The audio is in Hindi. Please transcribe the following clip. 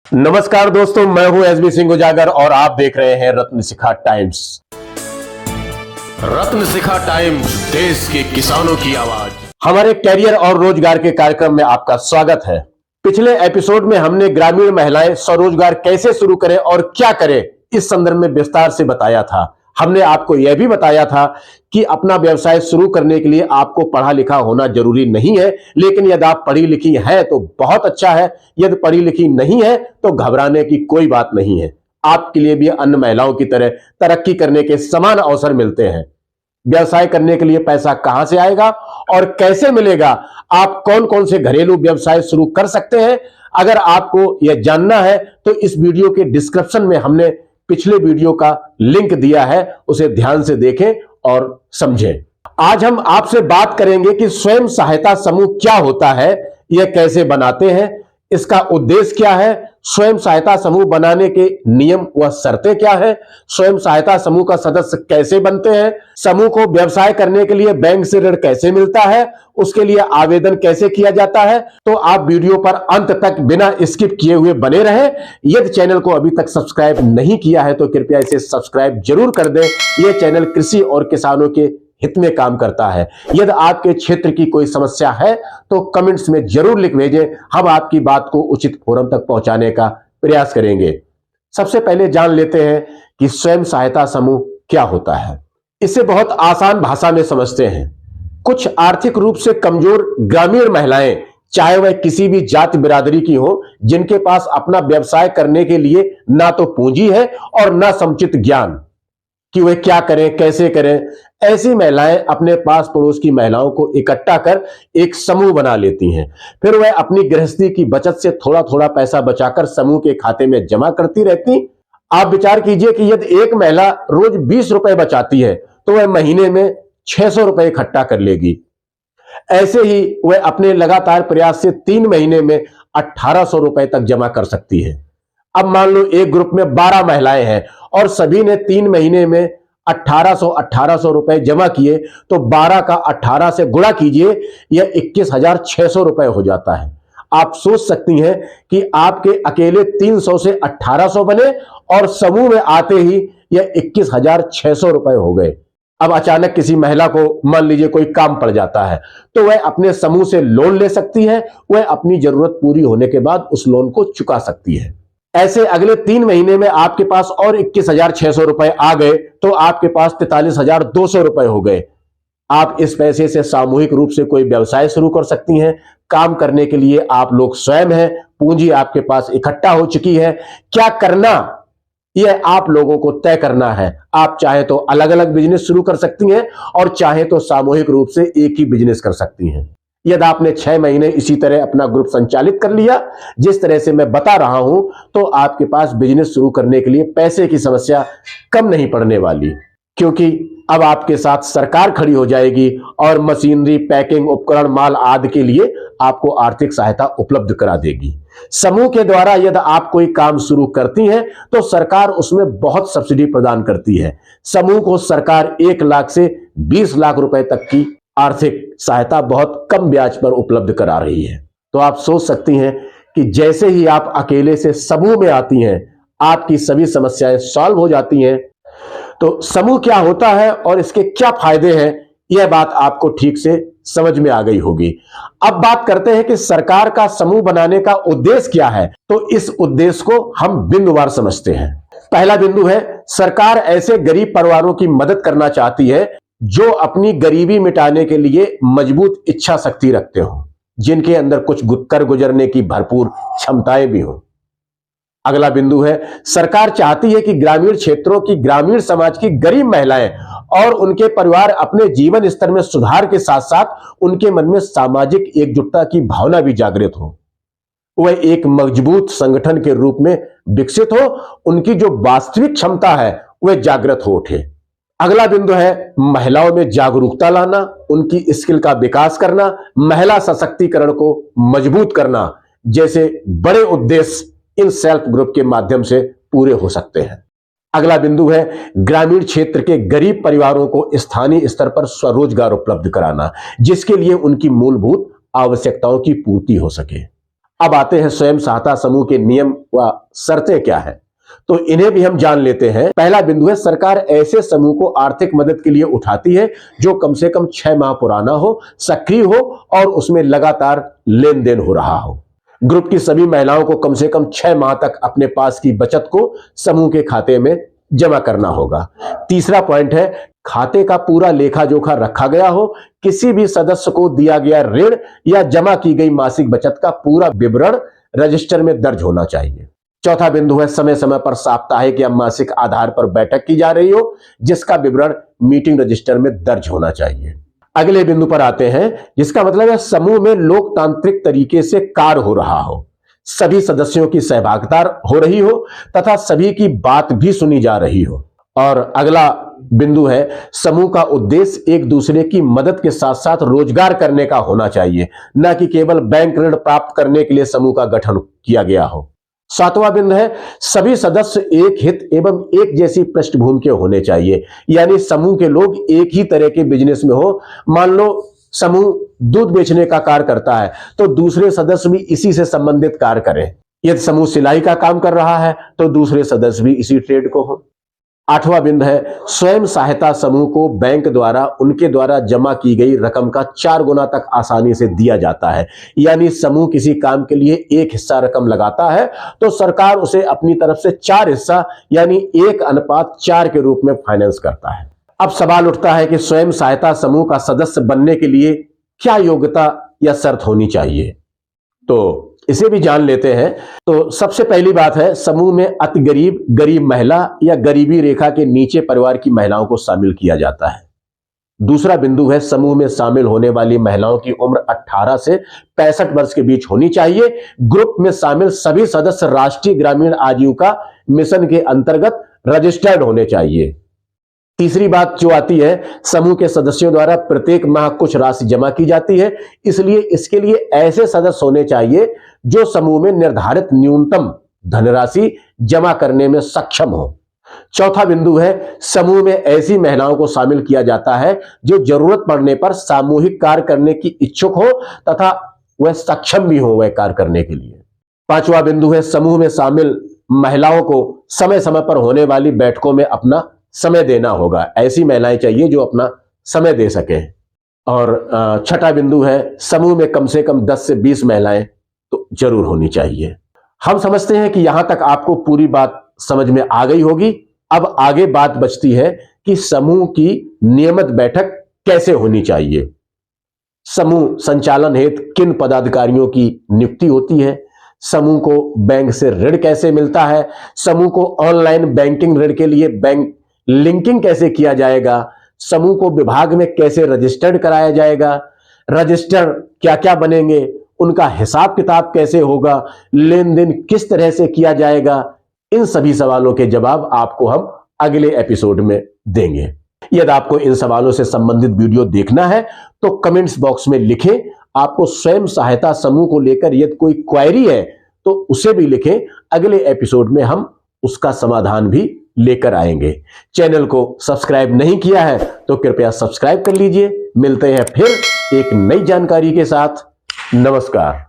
नमस्कार दोस्तों, मैं हूं एसबी सिंह उजागर और आप देख रहे हैं रत्न शिखा टाइम्स। रत्न शिखा टाइम्स, देश के किसानों की आवाज। हमारे कैरियर और रोजगार के कार्यक्रम में आपका स्वागत है। पिछले एपिसोड में हमने ग्रामीण महिलाएं स्वरोजगार कैसे शुरू करें और क्या करें, इस संदर्भ में विस्तार से बताया था। हमने आपको यह भी बताया था कि अपना व्यवसाय शुरू करने के लिए आपको पढ़ा लिखा होना जरूरी नहीं है, लेकिन यदि आप पढ़ी लिखी हैं तो बहुत अच्छा है, यदि पढ़ी लिखी नहीं है तो घबराने की कोई बात नहीं है। आपके लिए भी अन्य महिलाओं की तरह तरक्की करने के समान अवसर मिलते हैं। व्यवसाय करने के लिए पैसा कहां से आएगा और कैसे मिलेगा, आप कौन कौन से घरेलू व्यवसाय शुरू कर सकते हैं, अगर आपको यह जानना है तो इस वीडियो के डिस्क्रिप्शन में हमने पिछले वीडियो का लिंक दिया है, उसे ध्यान से देखें और समझें। आज हम आपसे बात करेंगे कि स्वयं सहायता समूह क्या होता है, यह कैसे बनाते हैं, इसका उद्देश्य क्या है, स्वयं सहायता समूह बनाने के नियम व शर्तें क्या है, स्वयं सहायता समूह का सदस्य कैसे बनते हैं, समूह को व्यवसाय करने के लिए बैंक से ऋण कैसे मिलता है, उसके लिए आवेदन कैसे किया जाता है। तो आप वीडियो पर अंत तक बिना स्किप किए हुए बने रहें। यदि चैनल को अभी तक सब्सक्राइब नहीं किया है तो कृपया इसे सब्सक्राइब जरूर कर दें। यह चैनल कृषि और किसानों के हित में काम करता है। यदि आपके क्षेत्र की कोई समस्या है तो कमेंट्स में जरूर लिख भेजें, हम आपकी बात को उचित फोरम तक पहुंचाने का प्रयास करेंगे। सबसे पहले जान लेते हैं कि स्वयं सहायता समूह क्या होता है। इसे बहुत आसान भाषा में समझते हैं। कुछ आर्थिक रूप से कमजोर ग्रामीण महिलाएं, चाहे वह किसी भी जाति बिरादरी की हो, जिनके पास अपना व्यवसाय करने के लिए ना तो पूंजी है और ना समुचित ज्ञान कि वे क्या करें, कैसे करें, ऐसी महिलाएं अपने पास पड़ोस की महिलाओं को इकट्ठा कर एक समूह बना लेती हैं। फिर वह अपनी गृहस्थी की बचत से थोड़ा थोड़ा पैसा बचाकर समूह के खाते में जमा करती रहती। आप विचार कीजिए कि यदि एक महिला रोज 20 रुपए बचाती है तो वह महीने में 600 रुपए इकट्ठा कर लेगी। ऐसे ही वह अपने लगातार प्रयास से 3 महीने में 1800 रुपए तक जमा कर सकती है। अब मान लो एक ग्रुप में 12 महिलाएं हैं और सभी ने 3 महीने में 1800 रुपए जमा किए, तो 12 का 18 से गुणा कीजिए, यह 21,600 रुपए हो जाता है। आप सोच सकती हैं कि आपके अकेले 300 से 1800 बने और समूह में आते ही यह 21,600 रुपए हो गए। अब अचानक किसी महिला को मान लीजिए कोई काम पड़ जाता है तो वह अपने समूह से लोन ले सकती है। वह अपनी जरूरत पूरी होने के बाद उस लोन को चुका सकती है। ऐसे अगले 3 महीने में आपके पास और 21,600 रुपए आ गए तो आपके पास 43,200 रुपए हो गए। आप इस पैसे से सामूहिक रूप से कोई व्यवसाय शुरू कर सकती हैं। काम करने के लिए आप लोग स्वयं हैं, पूंजी आपके पास इकट्ठा हो चुकी है। क्या करना, यह आप लोगों को तय करना है। आप चाहे तो अलग अलग बिजनेस शुरू कर सकती हैं और चाहे तो सामूहिक रूप से एक ही बिजनेस कर सकती हैं। यदि आपने 6 महीने इसी तरह अपना ग्रुप संचालित कर लिया जिस तरह से मैं बता रहा हूं, तो आपके पास बिजनेस शुरू करने के लिए पैसे की समस्या कम नहीं पड़ने वाली, क्योंकि अब आपके साथ सरकार खड़ी हो जाएगी और मशीनरी, पैकिंग, उपकरण, माल आदि के लिए आपको आर्थिक सहायता उपलब्ध करा देगी। समूह के द्वारा यदि आप कोई काम शुरू करती हैं तो सरकार उसमें बहुत सब्सिडी प्रदान करती है। समूह को सरकार 1 लाख से 20 लाख रुपए तक की आर्थिक सहायता बहुत कम ब्याज पर उपलब्ध करा रही है। तो आप सोच सकती हैं कि जैसे ही आप अकेले से समूह में आती हैं, आपकी सभी समस्याएं सॉल्व हो जाती हैं। तो समूह क्या होता है और इसके क्या फायदे हैं, यह बात आपको ठीक से समझ में आ गई होगी। अब बात करते हैं कि सरकार का समूह बनाने का उद्देश्य क्या है। तो इस उद्देश्य को हम बिंदुवार समझते हैं। पहला बिंदु है, सरकार ऐसे गरीब परिवारों की मदद करना चाहती है जो अपनी गरीबी मिटाने के लिए मजबूत इच्छा शक्ति रखते हो, जिनके अंदर कुछ कर गुजरने की भरपूर क्षमताएं भी हो। अगला बिंदु है, सरकार चाहती है कि ग्रामीण क्षेत्रों की, ग्रामीण समाज की गरीब महिलाएं और उनके परिवार अपने जीवन स्तर में सुधार के साथ साथ उनके मन में सामाजिक एकजुटता की भावना भी जागृत हो, वह एक मजबूत संगठन के रूप में विकसित हो, उनकी जो वास्तविक क्षमता है वह जागृत हो उठे। अगला बिंदु है, महिलाओं में जागरूकता लाना, उनकी स्किल का विकास करना, महिला सशक्तिकरण को मजबूत करना जैसे बड़े उद्देश्य इन सेल्फ ग्रुप के माध्यम से पूरे हो सकते हैं। अगला बिंदु है, ग्रामीण क्षेत्र के गरीब परिवारों को स्थानीय स्तर पर स्वरोजगार उपलब्ध कराना, जिसके लिए उनकी मूलभूत आवश्यकताओं की पूर्ति हो सके। अब आते हैं स्वयं सहायता समूह के नियम व शर्तें क्या है, तो इन्हें भी हम जान लेते हैं। पहला बिंदु है, सरकार ऐसे समूह को आर्थिक मदद के लिए उठाती है जो कम से कम 6 माह पुराना हो, सक्रिय हो और उसमें लगातार लेन देन हो रहा हो। ग्रुप की सभी महिलाओं को कम से कम 6 माह तक अपने पास की बचत को समूह के खाते में जमा करना होगा। तीसरा पॉइंट है, खाते का पूरा लेखा जोखा रखा गया हो, किसी भी सदस्य को दिया गया ऋण या जमा की गई मासिक बचत का पूरा विवरण रजिस्टर में दर्ज होना चाहिए। चौथा बिंदु है, समय समय पर साप्ताहिक या मासिक आधार पर बैठक की जा रही हो, जिसका विवरण मीटिंग रजिस्टर में दर्ज होना चाहिए। अगले बिंदु पर आते हैं, जिसका मतलब है समूह में लोकतांत्रिक तरीके से कार्य हो रहा हो, सभी सदस्यों की सहभागिता हो रही हो तथा सभी की बात भी सुनी जा रही हो। और अगला बिंदु है, समूह का उद्देश्य एक दूसरे की मदद के साथ साथ रोजगार करने का होना चाहिए, न कि केवल बैंक ऋण प्राप्त करने के लिए समूह का गठन किया गया हो। सातवां बिंदु है, सभी सदस्य एक हित एवं एक जैसी पृष्ठभूमि के होने चाहिए, यानी समूह के लोग एक ही तरह के बिजनेस में हो। मान लो समूह दूध बेचने का कार्य करता है तो दूसरे सदस्य भी इसी से संबंधित कार्य करें। यदि समूह सिलाई का काम कर रहा है तो दूसरे सदस्य भी इसी ट्रेड को हो। आठवां बिंदु है, स्वयं सहायता समूह को बैंक द्वारा उनके द्वारा जमा की गई रकम का 4 गुना तक आसानी से दिया जाता है, यानी समूह किसी काम के लिए एक हिस्सा रकम लगाता है तो सरकार उसे अपनी तरफ से 4 हिस्सा यानी 1:4 के रूप में फाइनेंस करता है। अब सवाल उठता है कि स्वयं सहायता समूह का सदस्य बनने के लिए क्या योग्यता या शर्त होनी चाहिए, तो इसे भी जान लेते हैं। तो सबसे पहली बात है, समूह में अति गरीब, गरीब महिला या गरीबी रेखा के नीचे परिवार की महिलाओं को शामिल किया जाता है। दूसरा बिंदु है, समूह में शामिल होने वाली महिलाओं की उम्र 18 से 65 वर्ष के बीच होनी चाहिए। ग्रुप में शामिल सभी सदस्य राष्ट्रीय ग्रामीण आजीविका मिशन के अंतर्गत रजिस्टर्ड होने चाहिए। तीसरी बात जो आती है, समूह के सदस्यों द्वारा प्रत्येक माह कुछ राशि जमा की जाती है, इसलिए इसके लिए ऐसे सदस्य होने चाहिए जो समूह में निर्धारित न्यूनतम धनराशि जमा करने में सक्षम हो। चौथा बिंदु है, समूह में ऐसी महिलाओं को शामिल किया जाता है जो जरूरत पड़ने पर सामूहिक कार्य करने की इच्छुक हो तथा वह सक्षम भी हो वह कार्य करने के लिए। पांचवा बिंदु है, समूह में शामिल महिलाओं को समय समय पर होने वाली बैठकों में अपना समय देना होगा। ऐसी महिलाएं चाहिए जो अपना समय दे सके। और छठा बिंदु है, समूह में कम से कम 10 से 20 महिलाएं तो जरूर होनी चाहिए। हम समझते हैं कि यहां तक आपको पूरी बात समझ में आ गई होगी। अब आगे बात बचती है कि समूह की नियमित बैठक कैसे होनी चाहिए, समूह संचालन हेतु किन पदाधिकारियों की नियुक्ति होती है, समूह को बैंक से ऋण कैसे मिलता है, समूह को ऑनलाइन बैंकिंग ऋण के लिए बैंक लिंकिंग कैसे किया जाएगा, समूह को विभाग में कैसे रजिस्टर्ड कराया जाएगा, रजिस्टर क्या क्या बनेंगे, उनका हिसाब किताब कैसे होगा, लेन देन किस तरह से किया जाएगा, इन सभी सवालों के जवाब आपको हम अगले एपिसोड में देंगे। यदि आपको इन सवालों से संबंधित वीडियो देखना है तो कमेंट्स बॉक्स में लिखें। आपको स्वयं सहायता समूह को लेकर यदि कोई क्वेरी है तो उसे भी लिखें, अगले एपिसोड में हम उसका समाधान भी लेकर आएंगे। चैनल को सब्सक्राइब नहीं किया है तो कृपया सब्सक्राइब कर लीजिए। मिलते हैं फिर एक नई जानकारी के साथ। नमस्कार।